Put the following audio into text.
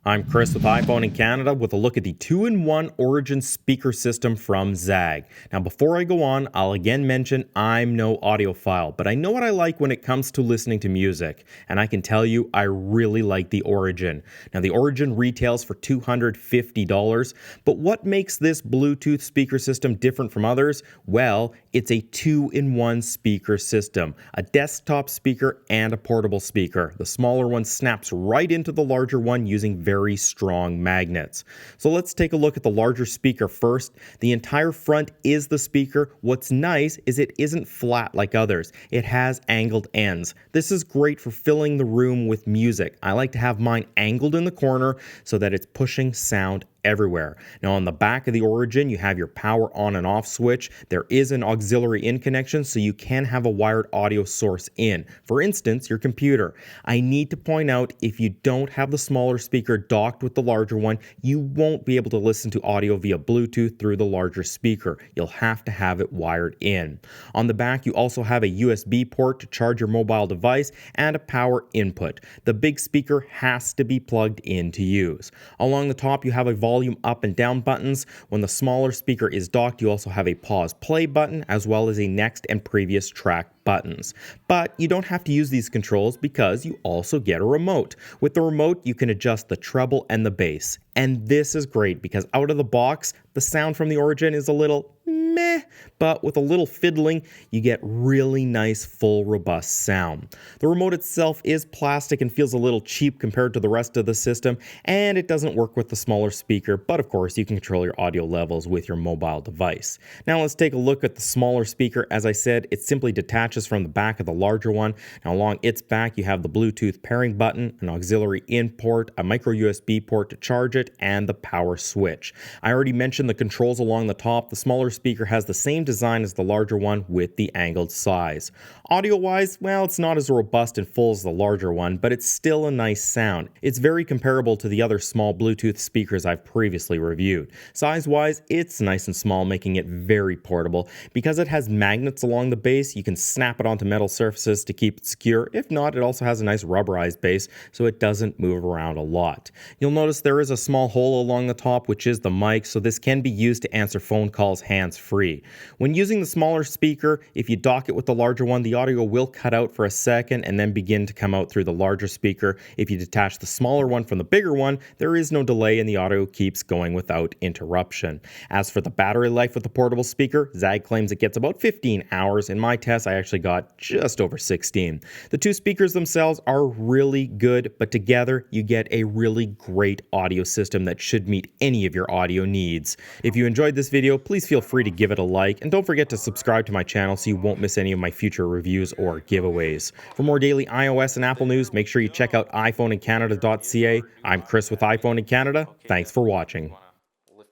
I'm Chris with iPhone in Canada with a look at the 2-in-1 Origin speaker system from ZAGG. Now before I go on, I'll again mention I'm no audiophile, but I know what I like when it comes to listening to music, and I can tell you I really like the Origin. Now the Origin retails for $250, but what makes this Bluetooth speaker system different from others? Well, it's a 2-in-1 speaker system, a desktop speaker and a portable speaker. The smaller one snaps right into the larger one using very strong magnets. So let's take a look at the larger speaker first. The entire front is the speaker. What's nice is it isn't flat like others. It has angled ends. This is great for filling the room with music. I like to have mine angled in the corner so that it's pushing sound everywhere. Now on the back of the Origin, you have your power on and off switch. There is an auxiliary in connection, so you can have a wired audio source in. For instance, your computer. I need to point out, if you don't have the smaller speaker docked with the larger one, you won't be able to listen to audio via Bluetooth through the larger speaker. You'll have to have it wired in. On the back, you also have a USB port to charge your mobile device and a power input. The big speaker has to be plugged in to use. Along the top, you have a volume up and down buttons. When the smaller speaker is docked, you also have a pause play button as well as a next and previous track buttons. But you don't have to use these controls because you also get a remote. With the remote, you can adjust the treble and the bass. And this is great because out of the box, the sound from the Origin is a little meh, but with a little fiddling, you get really nice, full, robust sound. The remote itself is plastic and feels a little cheap compared to the rest of the system, and it doesn't work with the smaller speaker, but of course, you can control your audio levels with your mobile device. Now let's take a look at the smaller speaker. As I said, it simply detaches from the back of the larger one. Now along its back, you have the Bluetooth pairing button, an auxiliary in port, a micro USB port to charge it, and the power switch. I already mentioned the controls along the top. The smaller speaker has the same design as the larger one with the angled size. Audio-wise, well, it's not as robust and full as the larger one, but it's still a nice sound. It's very comparable to the other small Bluetooth speakers I've previously reviewed. Size-wise, it's nice and small, making it very portable. Because it has magnets along the base, you can snap it onto metal surfaces to keep it secure. If not, it also has a nice rubberized base, so it doesn't move around a lot. You'll notice there is a small hole along the top, which is the mic, so this can be used to answer phone calls hands-free. When using the smaller speaker, if you dock it with the larger one, the audio will cut out for a second and then begin to come out through the larger speaker. If you detach the smaller one from the bigger one, there is no delay and the audio keeps going without interruption. As for the battery life with the portable speaker, ZAGG claims it gets about 15 hours. In my test, I actually got just over 16. The two speakers themselves are really good, but together you get a really great audio system that should meet any of your audio needs. If you enjoyed this video, please feel free to give it a like, and don't forget to subscribe to my channel so you won't miss any of my future reviews or giveaways. For more daily iOS and Apple news, make sure you check out iPhoneincanada.ca. I'm Chris with iPhone in Canada. Thanks for watching.